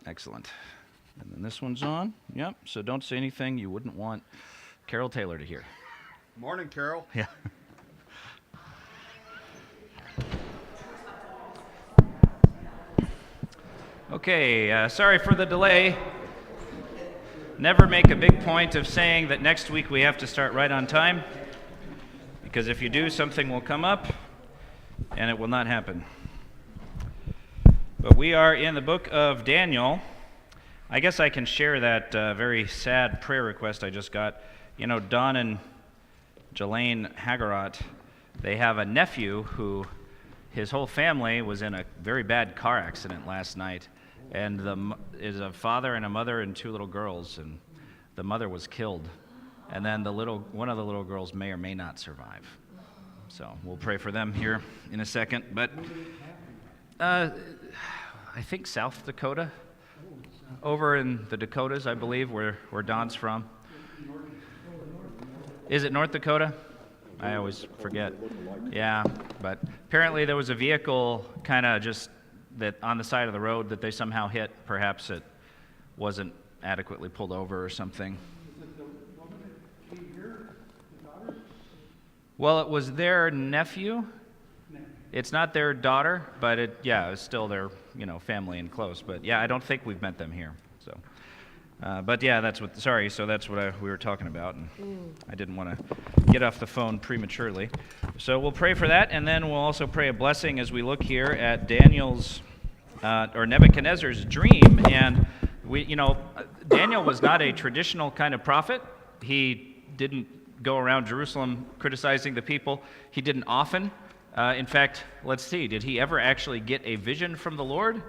Excellent. And then this one's on. Yep. So don't say anything you wouldn't want Carol Taylor to hear. Morning, Carol. Yeah. Okay. Sorry for the delay. Never make a big point of saying that next week we have to start right on time, because if you do, something will come up, and it will not happen. But we are in the book of Daniel. I guess I can share that very sad prayer request I just got. You know, Don and Jelaine Haggerott, they have a nephew who, his whole family was in a very bad car accident last night, and is a father and a mother and two little girls, and the mother was killed, and then one of the little girls may or may not survive. So we'll pray for them here in a second. But I think South Dakota, over in the Dakotas, I believe, where Don's from. Is it North Dakota? I always forget. Yeah, but apparently there was a vehicle kind of just that on the side of the road that they somehow hit. Perhaps it wasn't adequately pulled over or something. Is it the woman that came here, the daughter? Well, it was their nephew. No. It's not their daughter, but it's still their family and close. But yeah, I don't think we've met them here. So, but yeah, that's what we were talking about, and I didn't want to get off the phone prematurely. So we'll pray for that, and then we'll also pray a blessing as we look here at Daniel's or Nebuchadnezzar's dream. And Daniel was not a traditional kind of prophet. He didn't go around Jerusalem criticizing the people. He didn't often. In fact, let's see, did he ever actually get a vision from the Lord?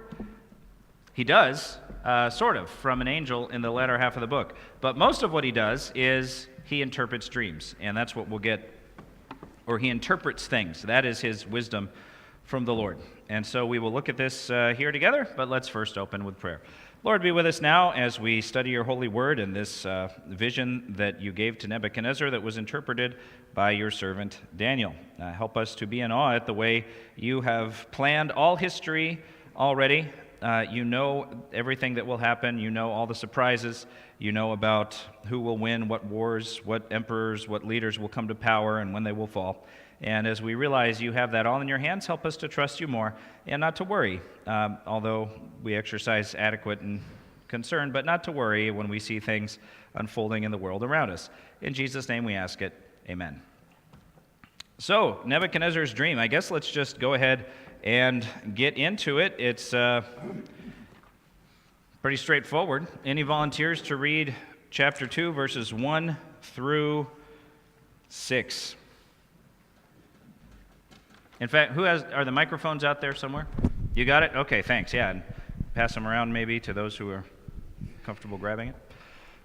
He does, sort of, from an angel in the latter half of the book. But most of what he does is he interprets dreams, and that's what we'll get, or he interprets things. That is his wisdom from the Lord. And so we will look at this here together, but let's first open with prayer. Lord, be with us now as we study your holy word and this vision that you gave to Nebuchadnezzar that was interpreted by your servant Daniel. Help us to be in awe at the way you have planned all history already. You know everything that will happen. You know all the surprises. You know about who will win, what wars, what emperors, what leaders will come to power, and when they will fall. And as we realize you have that all in your hands, help us to trust you more and not to worry, although we exercise adequate concern, but not to worry when we see things unfolding in the world around us. In Jesus' name we ask it. Amen. So, Nebuchadnezzar's dream. I guess let's just go ahead and get into it. It's pretty straightforward. Any volunteers to read chapter 2, verses 1 through 6? In fact, are the microphones out there somewhere? You got it? Okay, thanks. Yeah, and pass them around maybe to those who are comfortable grabbing it.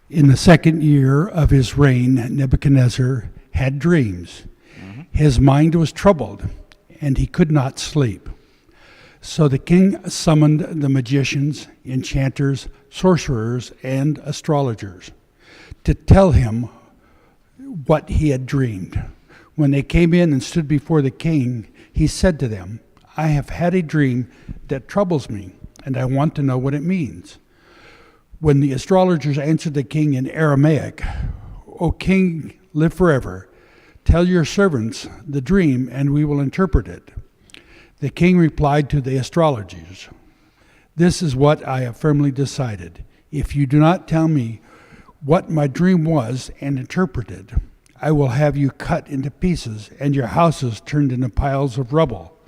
In the second year of his reign, Nebuchadnezzar had dreams. His mind was troubled, and he could not sleep. So the king summoned the magicians, enchanters, sorcerers, and astrologers to tell him what he had dreamed. When they came in and stood before the king, he said to them, "I have had a dream that troubles me, and I want to know what it means." When the astrologers answered the king in Aramaic, "O king, live forever. Tell your servants the dream, and we will interpret it." The king replied to the astrologers, "This is what I have firmly decided. If you do not tell me what my dream was and interpret it, I will have you cut into pieces and your houses turned into piles of rubble.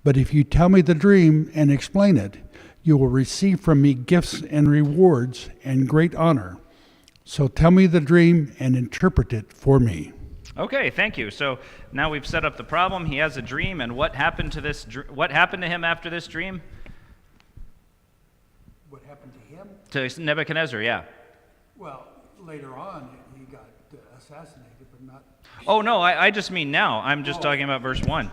But if you tell me the dream and explain it, you will receive from me gifts and rewards and great honor. So tell me the dream and interpret it for me." Okay, thank you. So now we've set up the problem. He has a dream, and what happened to what happened to him after this dream? What happened to him? To Nebuchadnezzar, yeah. Well, later on, he got assassinated, but not... Oh, no, I just mean now. I'm just talking about verse 1.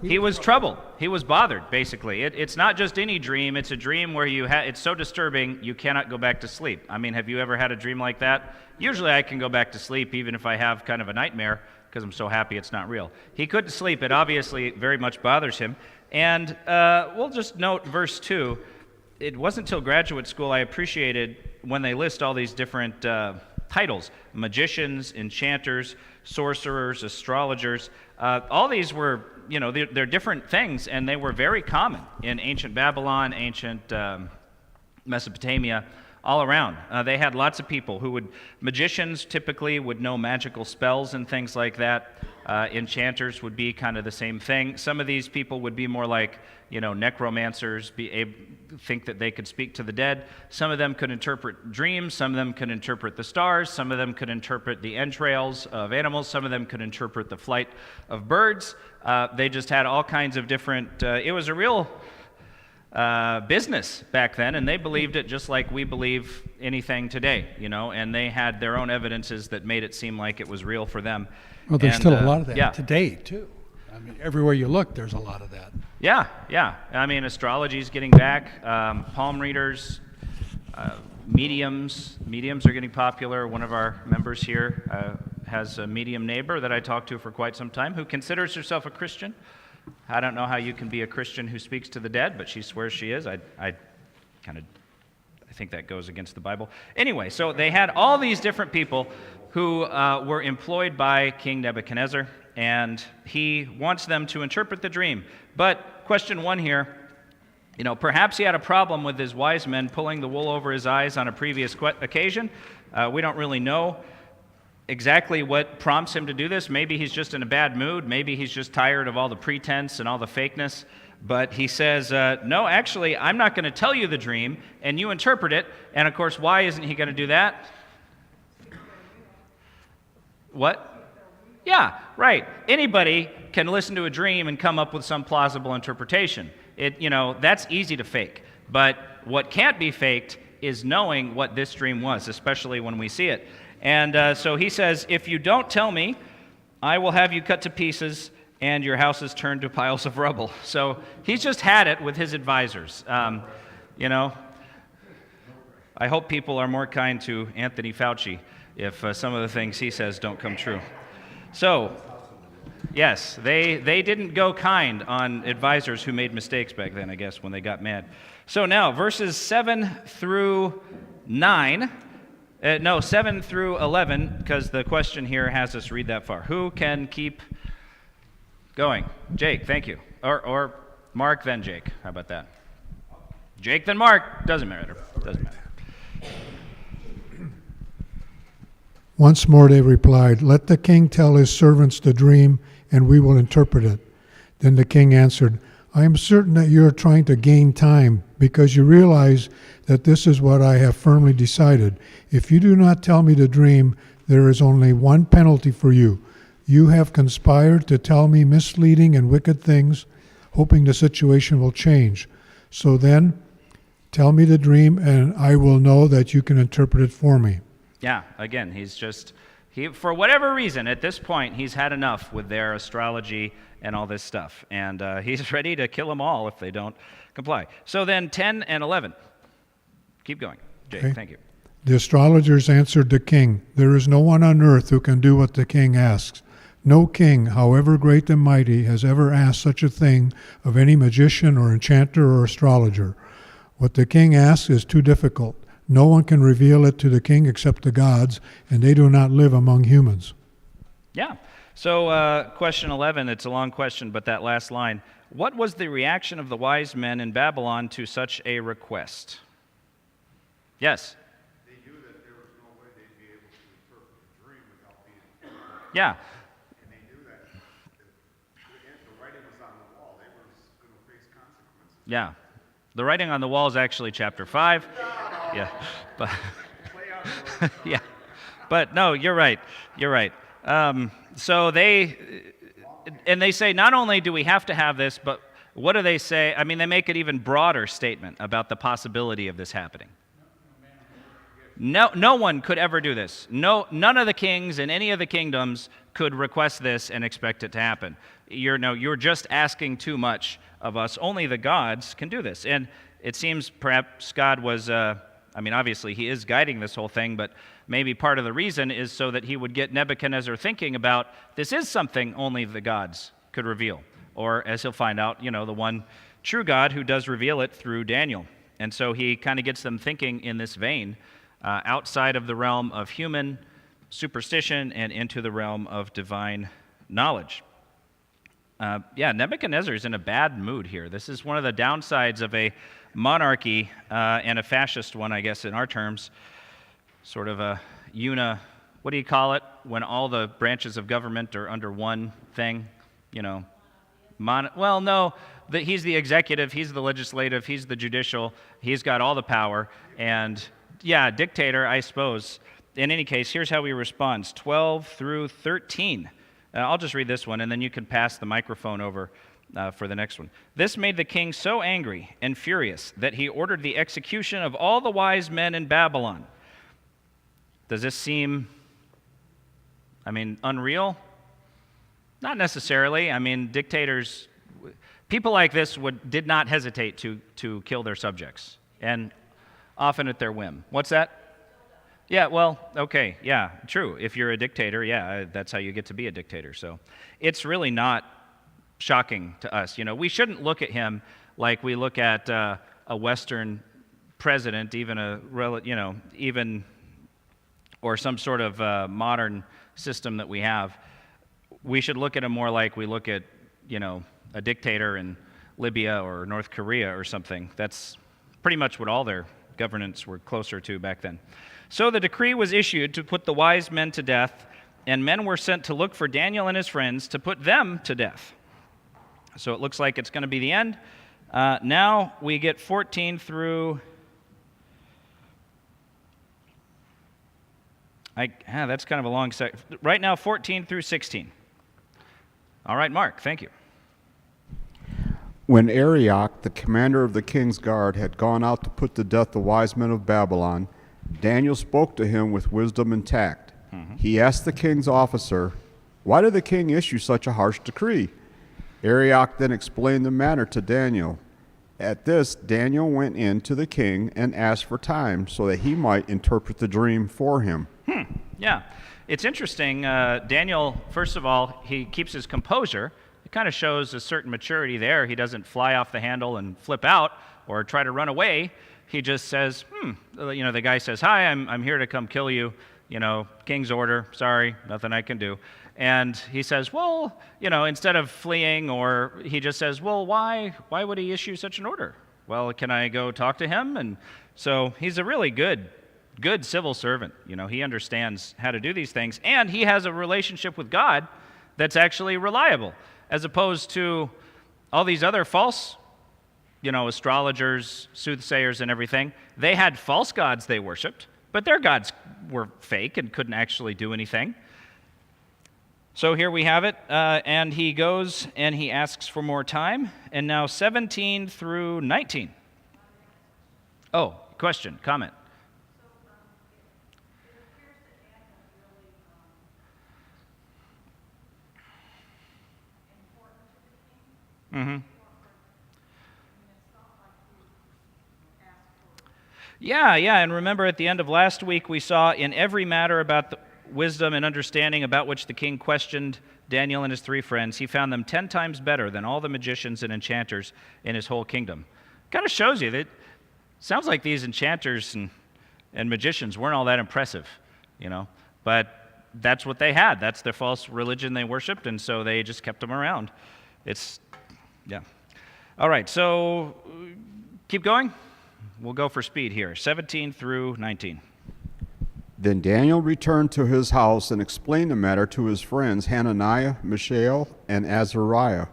He was troubled. He was bothered, basically. It's not just any dream. It's a dream where it's so disturbing you cannot go back to sleep. I mean, have you ever had a dream like that? Usually I can go back to sleep even if I have kind of a nightmare because I'm so happy it's not real. He couldn't sleep. It obviously very much bothers him. And we'll just note verse 2. it wasn't until graduate school I appreciated when they list all these different titles: magicians, enchanters, sorcerers, astrologers. All these were, they're different things, and they were very common in ancient Babylon, ancient Mesopotamia, all around. They had lots of people magicians typically would know magical spells and things like that. Enchanters would be kind of the same thing. Some of these people would be more like, necromancers, think that they could speak to the dead. Some of them could interpret dreams. Some of them could interpret the stars. Some of them could interpret the entrails of animals. Some of them could interpret the flight of birds. They just had all kinds of different, it was a real business back then, and they believed it just like we believe anything today, and they had their own evidences that made it seem like it was real for them. Well, there's still a lot of that yeah. today, too. I mean, everywhere you look, there's a lot of that. Yeah. I mean, astrology's getting back. Palm readers, mediums are getting popular. One of our members here has a medium neighbor that I talked to for quite some time who considers herself a Christian. I don't know how you can be a Christian who speaks to the dead, but she swears she is. I think that goes against the Bible. Anyway, so they had all these different people who were employed by King Nebuchadnezzar, and he wants them to interpret the dream. But question one here, perhaps he had a problem with his wise men pulling the wool over his eyes on a previous occasion. We don't really know exactly what prompts him to do this. Maybe he's just in a bad mood. Maybe he's just tired of all the pretense and all the fakeness. But he says, no, actually, I'm not going to tell you the dream, and you interpret it. And, of course, why isn't he going to do that? What? Yeah, right. Anybody can listen to a dream and come up with some plausible interpretation. That's easy to fake. But what can't be faked is knowing what this dream was, especially when we see it. And so he says, if you don't tell me, I will have you cut to pieces and your houses turned to piles of rubble. So he's just had it with his advisors. I hope people are more kind to Anthony Fauci if some of the things he says don't come true. So, yes, they didn't go kind on advisors who made mistakes back then, I guess, when they got mad. So now, verses 7 through 11, because the question here has us read that far. Who can keep going? Jake, thank you. Or Mark, then Jake. How about that? Jake, then Mark. Doesn't matter. Once more they replied, "Let the king tell his servants the dream, and we will interpret it." Then the king answered, "I am certain that you are trying to gain time, because you realize that this is what I have firmly decided. If you do not tell me the dream, there is only one penalty for you. You have conspired to tell me misleading and wicked things, hoping the situation will change. So then, tell me the dream, and I will know that you can interpret it for me." Yeah, again, for whatever reason, at this point, he's had enough with their astrology and all this stuff. And he's ready to kill them all if they don't comply. So then 10 and 11. Keep going. Jake, Okay. Thank you. The astrologers answered the king, "There is no one on earth who can do what the king asks. No king, however great and mighty, has ever asked such a thing of any magician or enchanter or astrologer. What the king asks is too difficult. No one can reveal it to the king except the gods, and they do not live among humans." Yeah. So question 11, it's a long question, but that last line. What was the reaction of the wise men in Babylon to such a request? Yes? They knew that there was no way they'd be able to interpret the dream without being told. Yeah. And they knew that if the writing was on the wall, they were going to face consequences. Yeah. The writing on the wall is actually chapter 5. Yeah. But yeah. But no, you're right. So they say, not only do we have to have this, but what do they say? I mean, they make an even broader statement about the possibility of this happening. No one could ever do this. None of the kings in any of the kingdoms could request this and expect it to happen. You're just asking too much of us. Only the gods can do this. And it seems perhaps God was, obviously he is guiding this whole thing, but maybe part of the reason is so that he would get Nebuchadnezzar thinking about this is something only the gods could reveal. Or as he'll find out, the one true God who does reveal it through Daniel. And so he kind of gets them thinking in this vein, outside of the realm of human superstition and into the realm of divine knowledge. Nebuchadnezzar is in a bad mood here. This is one of the downsides of a monarchy and a fascist one, I guess, in our terms. Sort of a what do you call it? When all the branches of government are under one thing, you know. He's the executive, he's the legislative, he's the judicial, he's got all the power, and dictator, I suppose. In any case, here's how he responds, 12 through 13. I'll just read this one, and then you can pass the microphone over for the next one. This made the king so angry and furious that he ordered the execution of all the wise men in Babylon. Does this seem, unreal? Not necessarily. Dictators, people like this did not hesitate to kill their subjects, and often at their whim. What's that? Yeah, well, okay, yeah, true. If you're a dictator, that's how you get to be a dictator. So it's really not shocking to us. We shouldn't look at him like we look at a Western president, or some sort of modern system that we have. We should look at him more like we look at, a dictator in Libya or North Korea or something. That's pretty much what all their governance were closer to back then. So the decree was issued to put the wise men to death, and men were sent to look for Daniel and his friends to put them to death. So it looks like it's going to be the end. Now we get 14 through... that's kind of a long section. Right now, 14 through 16. All right, Mark, thank you. When Arioch, the commander of the king's guard, had gone out to put to death the wise men of Babylon, Daniel spoke to him with wisdom and tact. He asked the king's officer, "Why did the king issue such a harsh decree?" Arioch then explained the matter to Daniel. At this, Daniel went in to the king and asked for time so that he might interpret the dream for him. Yeah, it's interesting. Daniel, first of all, he keeps his composure. It kind of shows a certain maturity there. He doesn't fly off the handle and flip out or try to run away. He just says, the guy says, "Hi, I'm here to come kill you. King's order. Sorry, nothing I can do." And he says, well, instead of fleeing, or he just says, well, why would he issue such an order? Well, can I go talk to him? And so he's a really good civil servant. He understands how to do these things, and he has a relationship with God that's actually reliable, as opposed to all these other false, astrologers, soothsayers, and everything. They had false gods they worshipped, but their gods were fake and couldn't actually do anything. So here we have it, and he goes and he asks for more time, and now 17 through 19. Oh, question, comment. Mm-hmm. Yeah, and remember at the end of last week we saw in every matter about the wisdom and understanding about which the king questioned Daniel and his three friends, he found them 10 times better than all the magicians and enchanters in his whole kingdom. Kind of shows you that it sounds like these enchanters and magicians weren't all that impressive, but that's what they had. That's their false religion they worshipped, and so they just kept them around. All right, so keep going. We'll go for speed here, 17 through 19. Then Daniel returned to his house and explained the matter to his friends Hananiah, Mishael, and Azariah.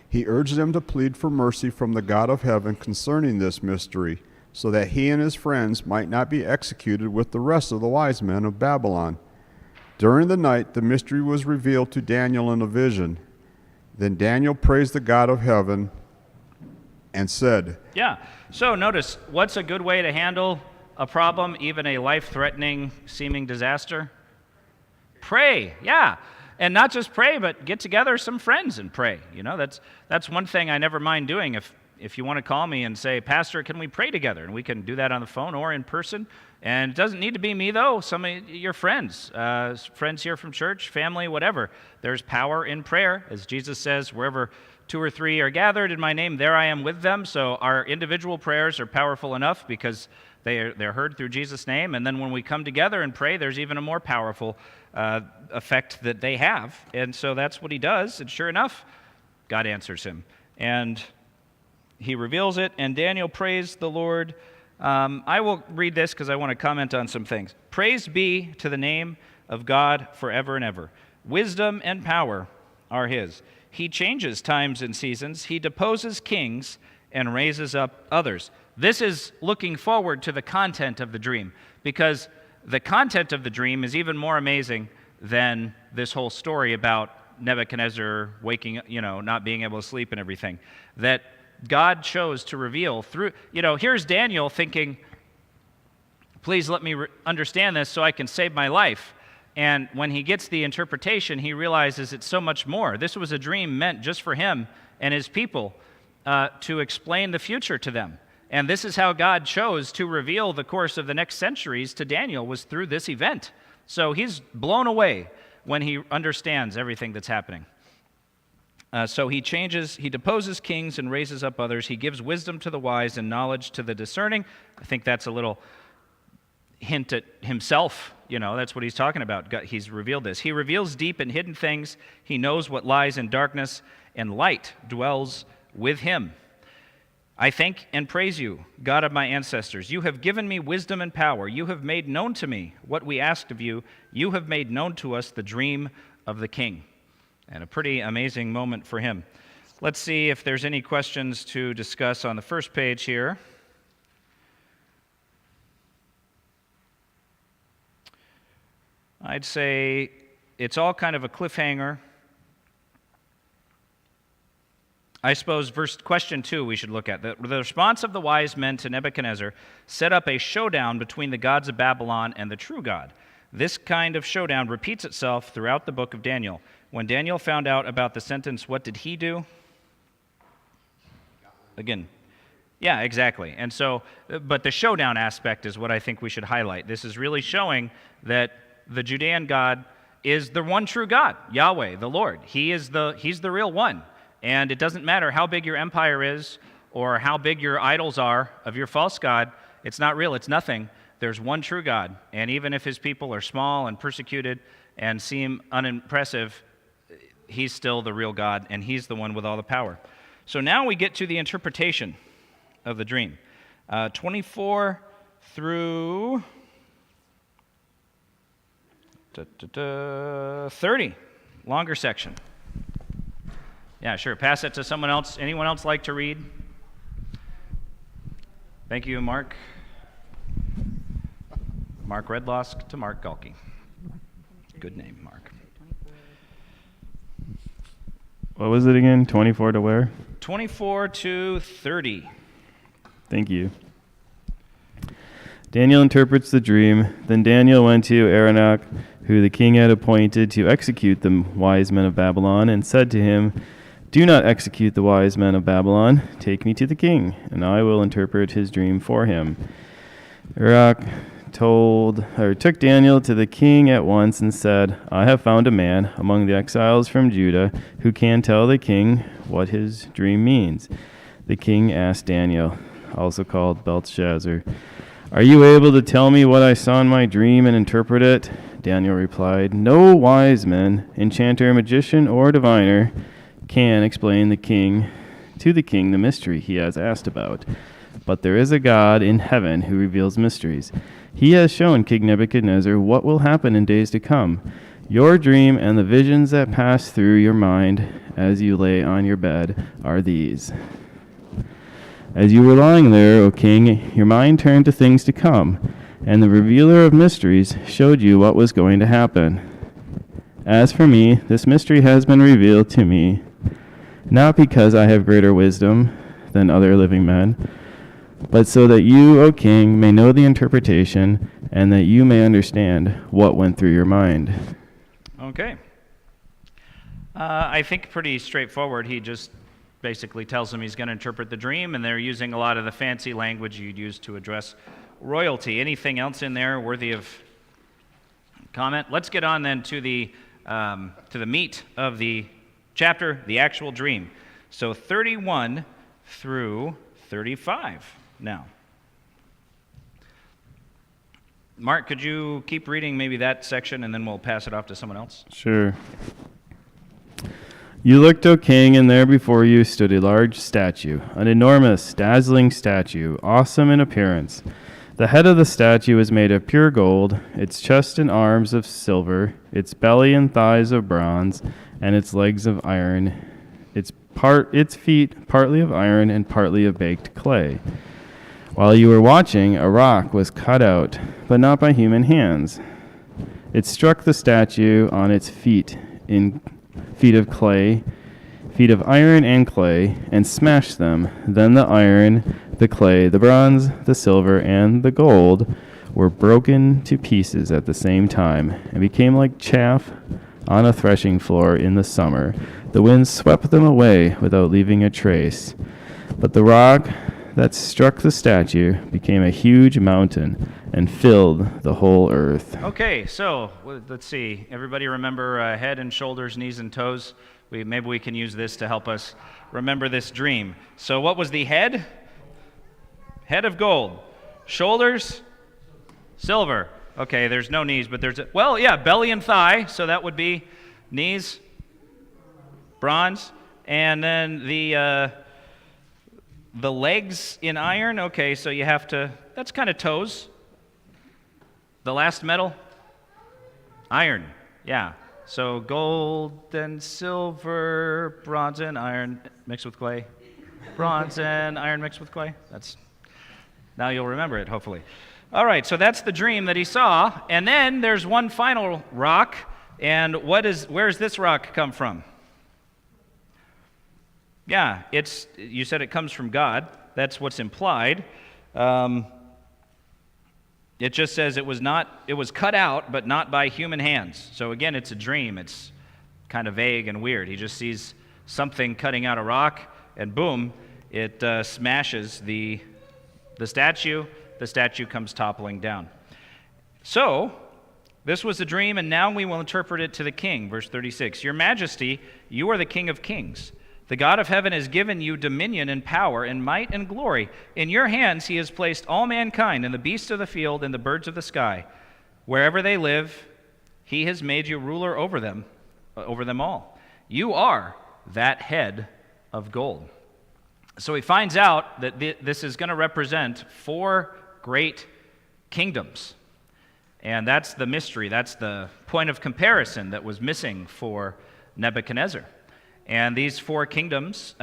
He urged them to plead for mercy from the God of heaven concerning this mystery, so that he and his friends might not be executed with the rest of the wise men of Babylon. During the night, the mystery was revealed to Daniel in a vision. Then Daniel praised the God of heaven and said, So notice, what's a good way to handle a problem, even a life-threatening seeming disaster? Pray, and not just pray, but get together some friends and pray. That's one thing I never mind doing. If if you want to call me and say, Pastor, can we pray together? And we can do that on the phone or in person. And it doesn't need to be me, though. Some of your friends, friends here from church, family, whatever. There's power in prayer. As Jesus says, wherever 2 or 3 are gathered in my name, there I am with them. So our individual prayers are powerful enough because they're heard through Jesus' name. And then when we come together and pray, there's even a more powerful effect that they have. And so that's what he does. And sure enough, God answers him. And he reveals it, and Daniel praised the Lord. I will read this because I want to comment on some things. Praise be to the name of God forever and ever. Wisdom and power are his. He changes times and seasons. He deposes kings and raises up others. This is looking forward to the content of the dream, because the content of the dream is even more amazing than this whole story about Nebuchadnezzar waking, not being able to sleep and everything. That God chose to reveal through, here's Daniel thinking, please let me understand this so I can save my life. And when he gets the interpretation, he realizes it's so much more. This was a dream meant just for him and his people to explain the future to them. And this is how God chose to reveal the course of the next centuries to Daniel, was through this event. So he's blown away when he understands everything that's happening. So he deposes kings and raises up others. He gives wisdom to the wise and knowledge to the discerning. I think that's a little hint at himself. That's what he's talking about. He's revealed this. He reveals deep and hidden things. He knows what lies in darkness, and light dwells with him. I thank and praise you, God of my ancestors. You have given me wisdom and power. You have made known to me what we asked of you. You have made known to us the dream of the king. And a pretty amazing moment for him. Let's see if there's any questions to discuss on the first page here. I'd say it's all kind of a cliffhanger. I suppose question 2 we should look at. The response of the wise men to Nebuchadnezzar set up a showdown between the gods of Babylon and the true God. This kind of showdown repeats itself throughout the book of Daniel. When Daniel found out about the sentence, what did he do? Again, yeah, exactly. And so, but the showdown aspect is what I think we should highlight. This is really showing that the Judean God is the one true God, Yahweh, the Lord. He's the real one. And it doesn't matter how big your empire is or how big your idols are of your false god. It's not real. It's nothing. There's one true God. And even if his people are small and persecuted and seem unimpressive, he's still the real God, and he's the one with all the power. So now we get to the interpretation of the dream. 24 through 30, longer section. Yeah, sure. Pass it to someone else. Anyone else like to read? Thank you, Mark. Mark Redlosk to Mark Galkey. Good name, Mark. What was it again? 24 to where? 24 to 30. Thank you. Daniel interprets the dream. Then Daniel went to Aronach, who the king had appointed to execute the wise men of Babylon, and said to him, "Do not execute the wise men of Babylon. Take me to the king, and I will interpret his dream for him." Aronach took Daniel to the king at once and said, "I have found a man among the exiles from Judah who can tell the king what his dream means." The king asked Daniel, also called Belteshazzar, "Are you able to tell me what I saw in my dream and interpret it?" Daniel replied, "No wise man, enchanter, magician, or diviner can explain to the king the mystery he has asked about. But there is a God in heaven who reveals mysteries. He has shown King Nebuchadnezzar what will happen in days to come. Your dream and the visions that pass through your mind as you lay on your bed are these. As you were lying there, O king, your mind turned to things to come, and the revealer of mysteries showed you what was going to happen. As for me, this mystery has been revealed to me, not because I have greater wisdom than other living men, but so that you, O king, may know the interpretation, and that you may understand what went through your mind." Okay. I think pretty straightforward. He just basically tells him he's going to interpret the dream, and they're using a lot of the fancy language you'd use to address royalty. Anything else in there worthy of comment? Let's get on then to the meat of the chapter, the actual dream. So 31 through 35 now. Mark, could you keep reading maybe that section, and then we'll pass it off to someone else? Sure. You looked, O king, and there before you stood a large statue, an enormous, dazzling statue, awesome in appearance. The head of the statue was made of pure gold, its chest and arms of silver, its belly and thighs of bronze, and its legs of iron, its feet partly of iron and partly of baked clay. While you were watching, a rock was cut out, but not by human hands. It struck the statue on its feet of clay, feet of iron and clay, and smashed them. Then the iron, the clay, the bronze, the silver, and the gold were broken to pieces at the same time, and became like chaff on a threshing floor in the summer. The wind swept them away without leaving a trace. But the rock that struck the statue became a huge mountain and filled the whole earth. Okay, so let's see. Everybody remember head and shoulders, knees and toes? Maybe we can use this to help us remember this dream. So what was the head? Head of gold. Shoulders? Silver. Okay, there's no knees, but there's belly and thigh, so that would be knees, bronze, and then the legs in iron. Okay, so you have to, that's kind of toes. The last metal? Iron, yeah. So gold and silver, bronze and iron mixed with clay. Bronze and iron mixed with clay. Now you'll remember it, hopefully. All right, so that's the dream that he saw. And then there's one final rock. And where's this rock come from? Yeah, you said it comes from God. That's what's implied. It just says it was cut out, but not by human hands. So again, it's a dream. It's kind of vague and weird. He just sees something cutting out a rock, and boom, it smashes the statue. The statue comes toppling down. So, this was a dream, and now we will interpret it to the king. Verse 36, Your Majesty, you are the King of kings. The God of heaven has given you dominion and power and might and glory. In your hands he has placed all mankind and the beasts of the field and the birds of the sky. Wherever they live, he has made you ruler over them all. You are that head of gold. So he finds out that this is going to represent 4 great kingdoms. And that's the mystery. That's the point of comparison that was missing for Nebuchadnezzar. And these 4 kingdoms,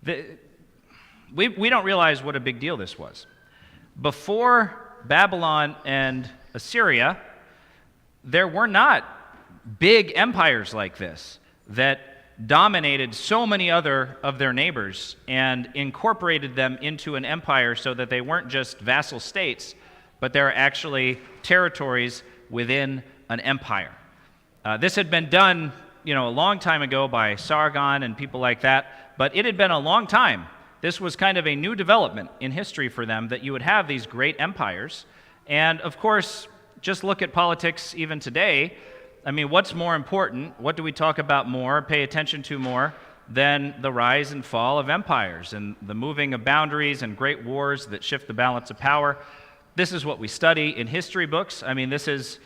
we don't realize what a big deal this was. Before Babylon and Assyria, there were not big empires like this that dominated so many other of their neighbors and incorporated them into an empire so that they weren't just vassal states, but they're actually territories within an empire. This had been done a long time ago by Sargon and people like that, but it had been a long time. This was kind of a new development in history for them, that you would have these great empires. And of course, just look at politics even today. I mean, what's more important? What do we talk about more, pay attention to more, than the rise and fall of empires and the moving of boundaries and great wars that shift the balance of power? This is what we study in history books. I mean, this is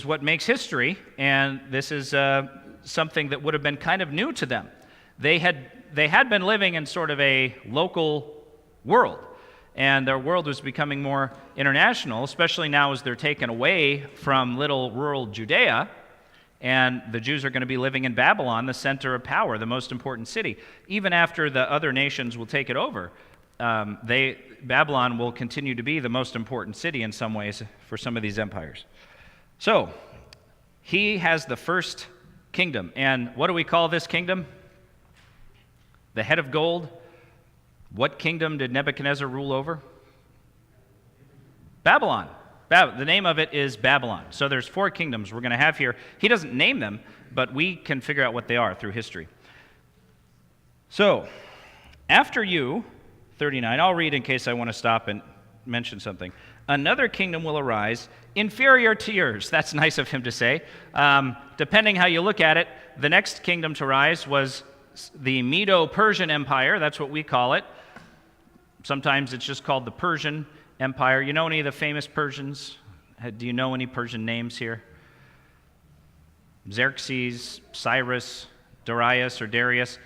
what makes history, and this is something that would have been kind of new to them. They had been living in sort of a local world, and their world was becoming more international, especially now as they're taken away from little rural Judea, and the Jews are going to be living in Babylon, the center of power, the most important city. Even after the other nations will take it over, Babylon will continue to be the most important city in some ways for some of these empires. So, he has the first kingdom. And what do we call this kingdom? The head of gold. What kingdom did Nebuchadnezzar rule over? Babylon. The name of it is Babylon. So there's 4 kingdoms we're going to have here. He doesn't name them, but we can figure out what they are through history. So, after you, 39, I'll read in case I want to stop and mention something. Another kingdom will arise, inferior to yours. That's nice of him to say. Depending how you look at it, the next kingdom to rise was the Medo-Persian Empire. That's what we call it. Sometimes it's just called the Persian Empire. You know any of the famous Persians? Do you know any Persian names here? Xerxes, Cyrus, Darius or Darius.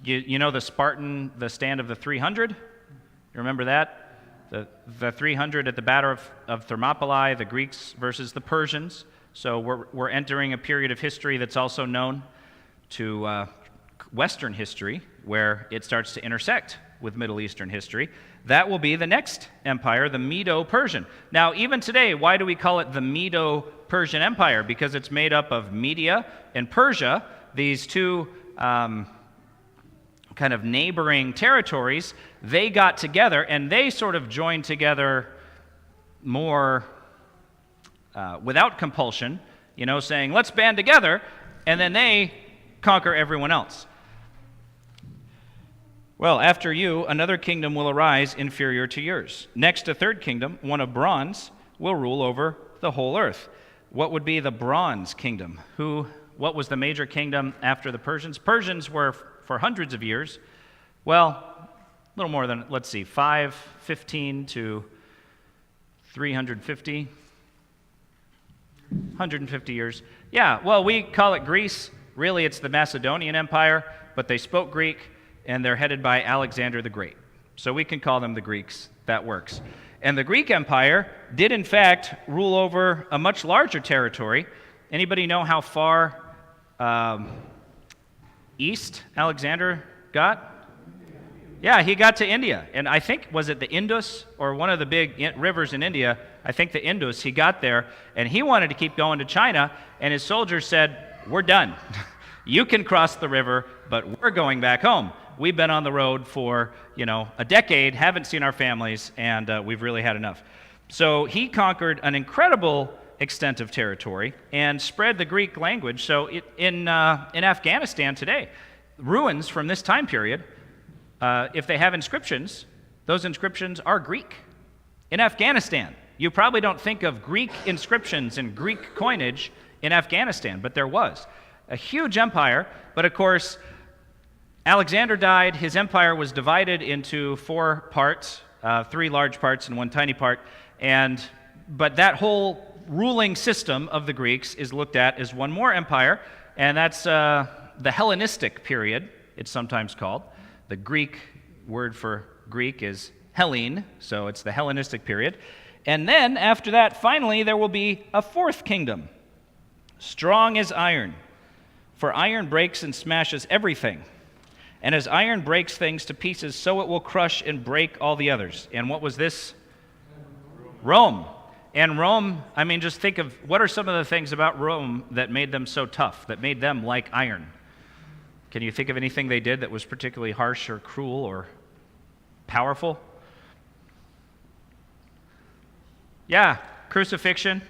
You know the Spartan, the stand of the 300? You remember that? The 300 at the Battle of Thermopylae, the Greeks versus the Persians. So we're entering a period of history that's also known to Western history, where it starts to intersect with Middle Eastern history. That will be the next empire, the Medo-Persian. Now, even today, why do we call it the Medo-Persian Empire? Because it's made up of Media and Persia, these two kind of neighboring territories. They got together, and they sort of joined together more without compulsion, saying, let's band together, and then they conquer everyone else. Well, after you, another kingdom will arise inferior to yours. Next, a third kingdom, one of bronze, will rule over the whole earth. What would be the bronze kingdom? What was the major kingdom after the Persians? Persians were, for hundreds of years, well, a little more than, 515 to 350, 150 years. Yeah, well, we call it Greece. Really, it's the Macedonian Empire, but they spoke Greek, and they're headed by Alexander the Great. So we can call them the Greeks. That works. And the Greek Empire did, in fact, rule over a much larger territory. Anybody know how far east Alexander got? Yeah, he got to India. And I think, was it the Indus or one of the big rivers in India? I think the Indus. He got there, and he wanted to keep going to China, and his soldiers said, we're done. You can cross the river, but we're going back home. We've been on the road for, a decade, haven't seen our families, and we've really had enough. So he conquered an incredible extent of territory and spread the Greek language. So in Afghanistan today, ruins from this time period, if they have inscriptions, those inscriptions are Greek. In Afghanistan, you probably don't think of Greek inscriptions and Greek coinage in Afghanistan, but there was. A huge empire, but of course, Alexander died. His empire was divided into 4 parts, 3 large parts and 1 tiny part, but that whole ruling system of the Greeks is looked at as one more empire, and that's the Hellenistic period, it's sometimes called. The Greek word for Greek is Hellene, so it's the Hellenistic period. And then, after that, finally, there will be a 4th kingdom, strong as iron, for iron breaks and smashes everything. And as iron breaks things to pieces, so it will crush and break all the others. And what was this? Rome. And Rome, just think of what are some of the things about Rome that made them so tough, that made them like iron? Can you think of anything they did that was particularly harsh or cruel or powerful? Yeah, crucifixion.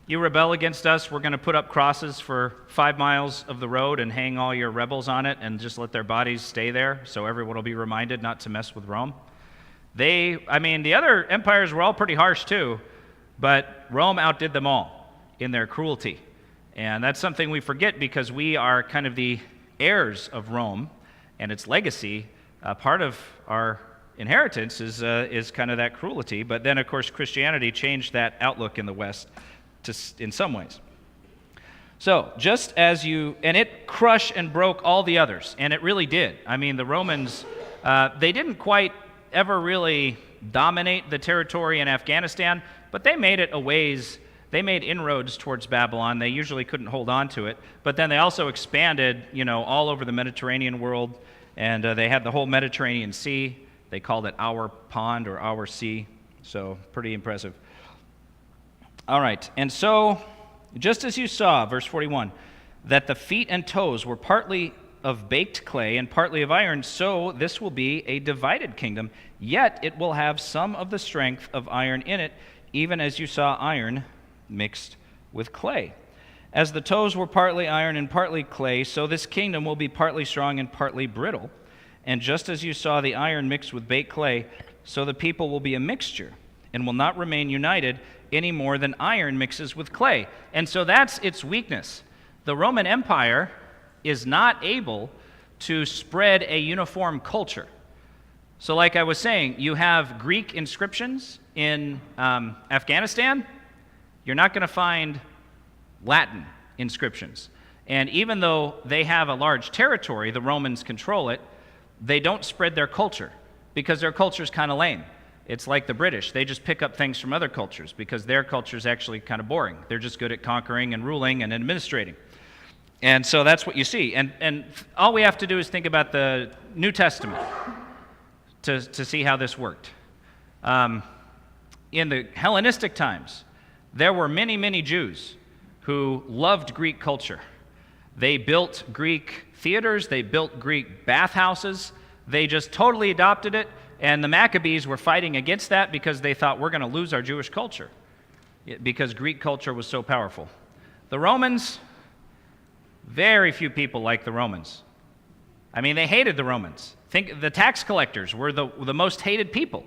You rebel against us, we're going to put up crosses for 5 miles of the road and hang all your rebels on it and just let their bodies stay there so everyone will be reminded not to mess with Rome. The other empires were all pretty harsh too, but Rome outdid them all in their cruelty. And that's something we forget because we are kind of the heirs of Rome and its legacy. Part of our inheritance is kind of that cruelty, but then of course Christianity changed that outlook in the West in some ways. So, just as and it crushed and broke all the others, and it really did. The Romans, they didn't quite ever really dominate the territory in Afghanistan, but they made it they made inroads towards Babylon. They usually couldn't hold on to it, but then they also expanded, all over the Mediterranean world, and they had the whole Mediterranean Sea. They called it our pond or our sea, so pretty impressive. All right, and so, just as you saw, verse 41, that the feet and toes were partly of baked clay and partly of iron, so this will be a divided kingdom, yet it will have some of the strength of iron in it, even as you saw iron mixed with clay. As the toes were partly iron and partly clay, so this kingdom will be partly strong and partly brittle. And just as you saw the iron mixed with baked clay, so the people will be a mixture and will not remain united any more than iron mixes with clay. And so that's its weakness. The Roman Empire is not able to spread a uniform culture. So like I was saying, you have Greek inscriptions in Afghanistan. You're not going to find Latin inscriptions. And even though they have a large territory, the Romans control it, they don't spread their culture because their culture is kind of lame. It's like the British. They just pick up things from other cultures because their culture is actually kind of boring. They're just good at conquering and ruling and administrating. And so that's what you see. And all we have to do is think about the New Testament to see how this worked. In the Hellenistic times, there were many, many Jews who loved Greek culture. They built Greek theaters, they built Greek bathhouses, they just totally adopted it, and the Maccabees were fighting against that because they thought we're going to lose our Jewish culture because Greek culture was so powerful. The Romans, very few people liked the Romans. I mean, they hated the Romans. Think the tax collectors were the most hated people.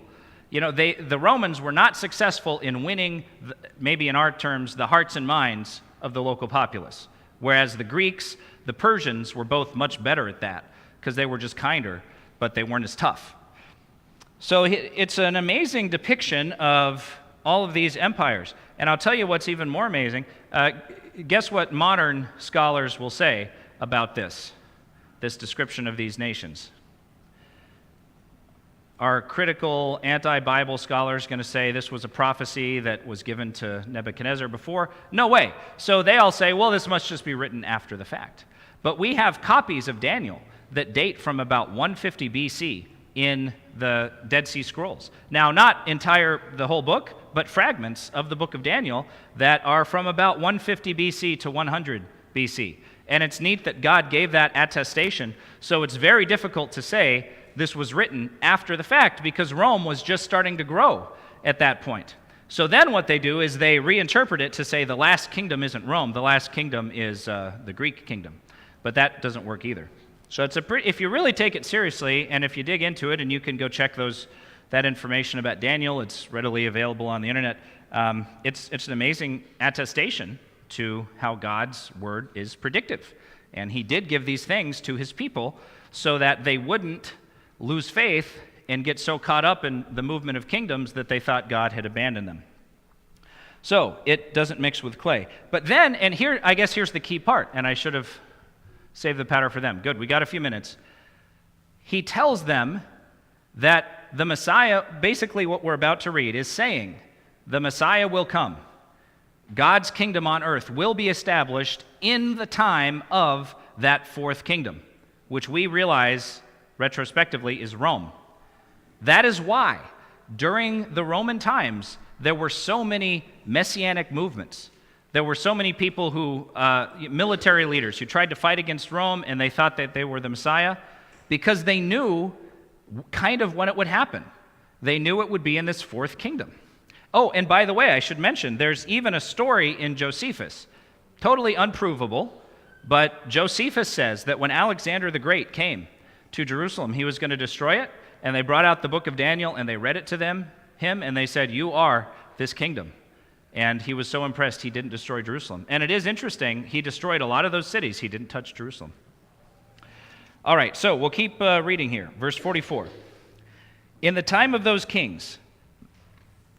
You know, the Romans were not successful in winning, maybe in our terms, the hearts and minds of the local populace. Whereas the Greeks, the Persians were both much better at that because they were just kinder, but they weren't as tough. So it's an amazing depiction of all of these empires. And I'll tell you what's even more amazing. Guess what modern scholars will say about this description of these nations? Are critical anti-Bible scholars going to say this was a prophecy that was given to Nebuchadnezzar before? No way. So they all say, well, this must just be written after the fact. But we have copies of Daniel that date from about 150 BC in the Dead Sea Scrolls. Now, not the whole book, but fragments of the book of Daniel that are from about 150 BC to 100 BC. And it's neat that God gave that attestation, so it's very difficult to say this was written after the fact because Rome was just starting to grow at that point. So then what they do is they reinterpret it to say the last kingdom isn't Rome, the last kingdom is the Greek kingdom. But that doesn't work either. So if you really take it seriously, and if you dig into it, and you can go check that information about Daniel, it's readily available on the internet. It's an amazing attestation to how God's word is predictive. And he did give these things to his people so that they wouldn't lose faith and get so caught up in the movement of kingdoms that they thought God had abandoned them. So it doesn't mix with clay. But then, and here, I guess here's the key part, and I should have saved the powder for them. Good, we got a few minutes. He tells them that the Messiah, basically what we're about to read, is saying the Messiah will come. God's kingdom on earth will be established in the time of that fourth kingdom, which we realize retrospectively is Rome. That is why during the Roman times there were so many messianic movements. There were so many people who, military leaders, who tried to fight against Rome and they thought that they were the Messiah because they knew kind of when it would happen. They knew it would be in this fourth kingdom. Oh, and by the way, I should mention, there's even a story in Josephus, totally unprovable, but Josephus says that when Alexander the Great came to Jerusalem, he was going to destroy it, and they brought out the book of Daniel, and they read it to him, and they said, you are this kingdom. And he was so impressed he didn't destroy Jerusalem. And it is interesting, he destroyed a lot of those cities. He didn't touch Jerusalem. All right, so we'll keep reading here. Verse 44. In the time of those kings,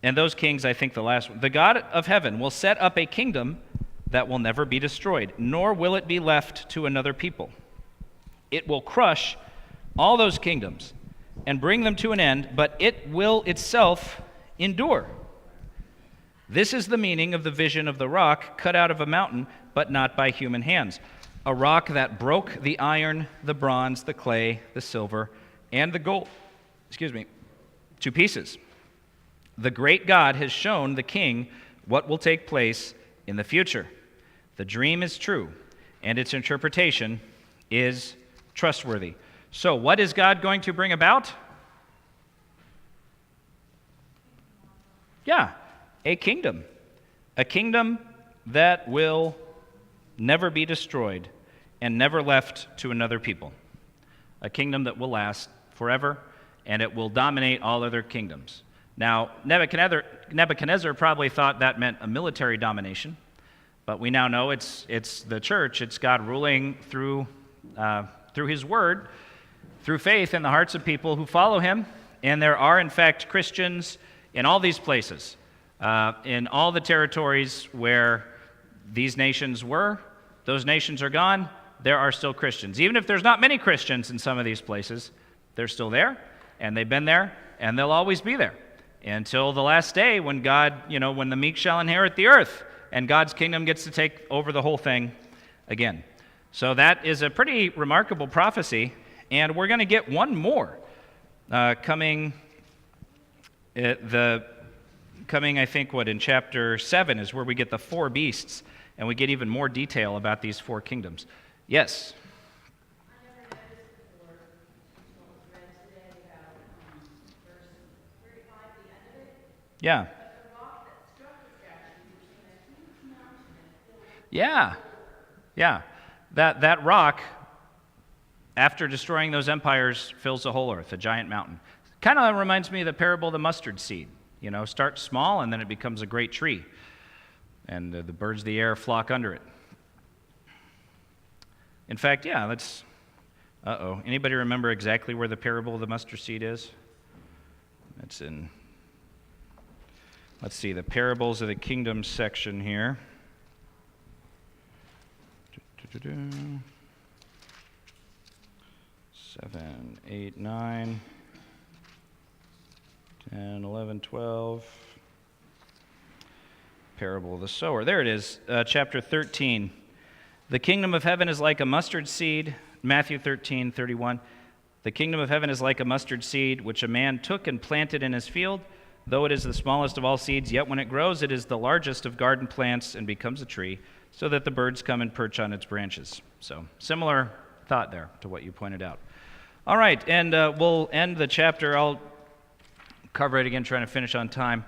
and those kings, I think the last one, the God of heaven will set up a kingdom that will never be destroyed, nor will it be left to another people. It will crush all those kingdoms and bring them to an end, but it will itself endure. This is the meaning of the vision of the rock cut out of a mountain, but not by human hands. A rock that broke the iron, the bronze, the clay, the silver, and the gold, to pieces. The great God has shown the king what will take place in the future. The dream is true, and its interpretation is trustworthy. So, what is God going to bring about? Yeah, a kingdom. A kingdom that will never be destroyed, and never left to another people. A kingdom that will last forever, and it will dominate all other kingdoms. Now, Nebuchadnezzar probably thought that meant a military domination, but we now know it's the church, it's God ruling through his word, through faith in the hearts of people who follow him. And there are, in fact, Christians in all these places, in all the territories where these nations were. Those nations are gone. There are still Christians. Even if there's not many Christians in some of these places, they're still there, and they've been there, and they'll always be there until the last day when God, when the meek shall inherit the earth, and God's kingdom gets to take over the whole thing again. So that is a pretty remarkable prophecy, and we're going to get one more coming, I think, in chapter 7 is where we get the four beasts, and we get even more detail about these four kingdoms. Yes? Yeah. Yeah. Yeah. That rock, after destroying those empires, fills the whole earth, a giant mountain. Kind of reminds me of the parable of the mustard seed. Start small and then it becomes a great tree. And the birds of the air flock under it. In fact, yeah, let's... Anybody remember exactly where the parable of the mustard seed is? It's in... Let's see, the parables of the kingdom section here. 7, 8, 9, 10, 11, 12. Parable of the sower. There it is, chapter 13. The kingdom of heaven is like a mustard seed. Matthew 13, 31. The kingdom of heaven is like a mustard seed, which a man took and planted in his field. Though it is the smallest of all seeds, yet when it grows, it is the largest of garden plants and becomes a tree, so that the birds come and perch on its branches. So, similar thought there to what you pointed out. All right, and we'll end the chapter. I'll cover it again, trying to finish on time.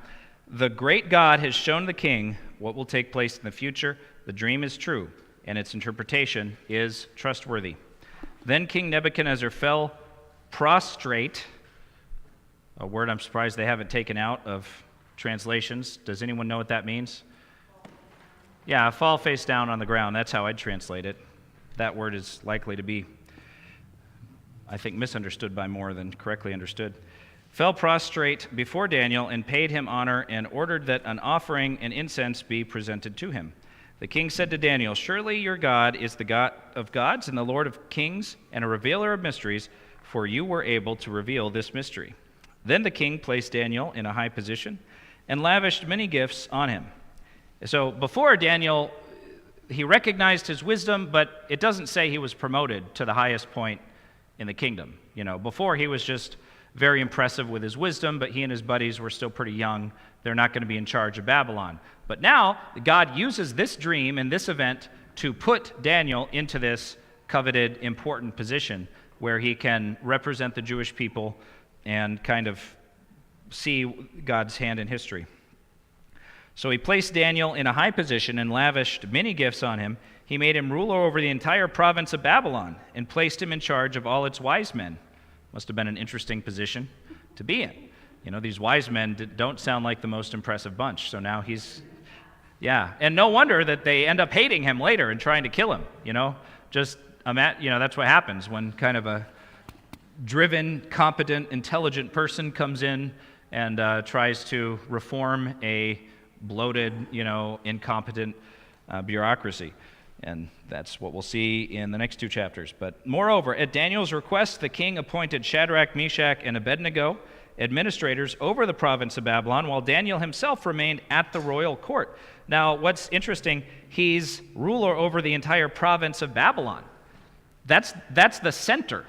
The great God has shown the king what will take place in the future. The dream is true, and its interpretation is trustworthy. Then King Nebuchadnezzar fell prostrate, a word I'm surprised they haven't taken out of translations. Does anyone know what that means? Yeah, fall face down on the ground. That's how I'd translate it. That word is likely to be, I think, misunderstood by more than correctly understood. Fell prostrate before Daniel and paid him honor and ordered that an offering and incense be presented to him. The king said to Daniel, "Surely your God is the God of gods and the Lord of kings and a revealer of mysteries, for you were able to reveal this mystery." Then the king placed Daniel in a high position and lavished many gifts on him. So before Daniel, he recognized his wisdom, but it doesn't say he was promoted to the highest point in the kingdom. Before he was just very impressive with his wisdom, but he and his buddies were still pretty young. They're not going to be in charge of Babylon. But now, God uses this dream and this event to put Daniel into this coveted, important position where he can represent the Jewish people and kind of see God's hand in history. So he placed Daniel in a high position and lavished many gifts on him. He made him ruler over the entire province of Babylon and placed him in charge of all its wise men. Must have been an interesting position to be in. These wise men don't sound like the most impressive bunch. So now he's, and no wonder that they end up hating him later and trying to kill him. That's what happens when kind of a driven, competent, intelligent person comes in and tries to reform a bloated, incompetent bureaucracy. And that's what we'll see in the next two chapters. But moreover, at Daniel's request, the king appointed Shadrach, Meshach, and Abednego administrators over the province of Babylon, while Daniel himself remained at the royal court. Now, what's interesting, he's ruler over the entire province of Babylon. That's the center.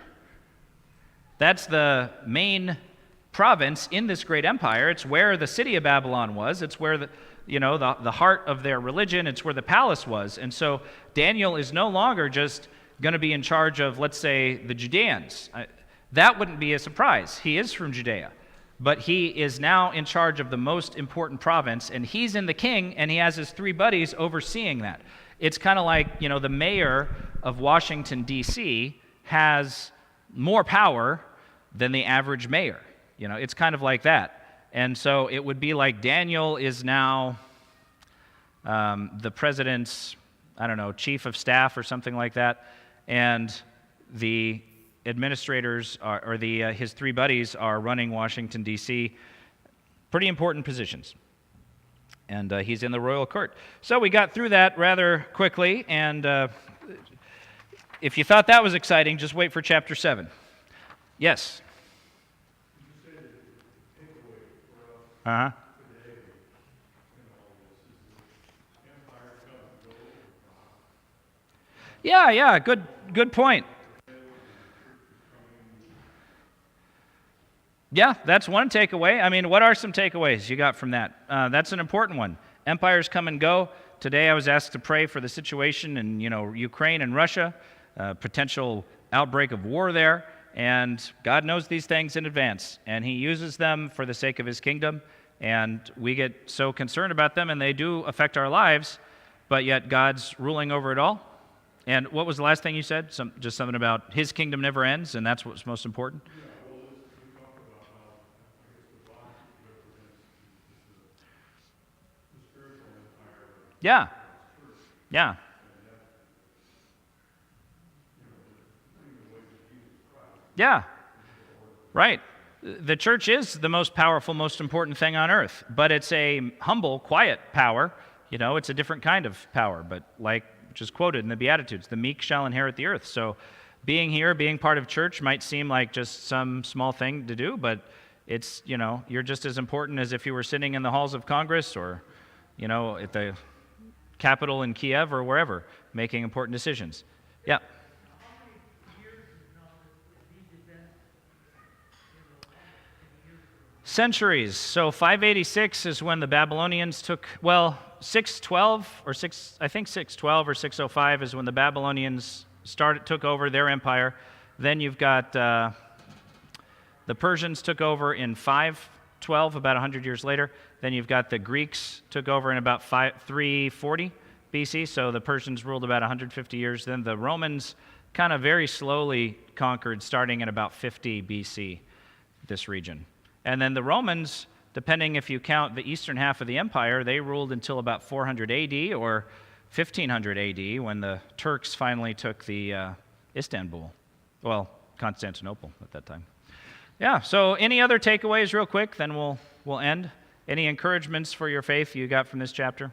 That's the main province in this great empire. It's where the city of Babylon was. It's where the heart of their religion. It's where the palace was. And so Daniel is no longer just going to be in charge of, let's say, the Judeans. That wouldn't be a surprise. He is from Judea. But he is now in charge of the most important province, and he's in the king, and he has his three buddies overseeing that. It's kind of like, you know, the mayor of Washington, D.C. has more power than the average mayor. You know, it's kind of like that. And so it would be like Daniel is now the president's, I don't know, chief of staff or something like that, and the administrators his three buddies are running Washington, D.C., pretty important positions. And he's in the royal court. So we got through that rather quickly, and if you thought that was exciting, just wait for chapter 7. Yes? Uh-huh. Yeah, good point. Yeah, that's one takeaway. I mean, what are some takeaways you got from that? That's an important one. Empires come and go. Today I was asked to pray for the situation in, Ukraine and Russia, potential outbreak of war there, and God knows these things in advance, and He uses them for the sake of His kingdom, and we get so concerned about them, and they do affect our lives, but yet God's ruling over it all. And what was the last thing you said? Just something about His kingdom never ends, and that's what's most important? Yeah. Yeah. Right. The church is the most powerful, most important thing on earth, but it's a humble, quiet power. It's a different kind of power, but like just quoted in the Beatitudes, the meek shall inherit the earth. So being here, being part of church might seem like just some small thing to do, but it's, you're just as important as if you were sitting in the halls of Congress or, at the Capitol in Kiev or wherever, making important decisions. Yeah. Centuries. So 586 is when the Babylonians took, 612 or 605 is when the Babylonians took over their empire. Then you've got the Persians took over in 512, about 100 years later. Then you've got the Greeks took over in about 340 BC, so the Persians ruled about 150 years. Then the Romans kind of very slowly conquered, starting at about 50 BC, this region. And then the Romans, depending if you count the eastern half of the empire, they ruled until about 400 AD or 1500 AD when the Turks finally took the Constantinople at that time. Yeah, so any other takeaways real quick, then we'll end. Any encouragements for your faith you got from this chapter?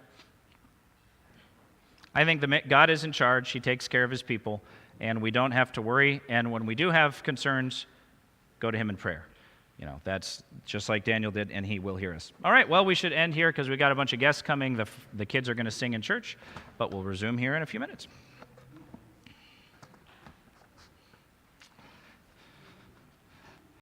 I think God is in charge. He takes care of His people, and we don't have to worry. And when we do have concerns, go to Him in prayer. That's just like Daniel did, and He will hear us. All right, well, we should end here because we got a bunch of guests coming. The kids are going to sing in church, but we'll resume here in a few minutes.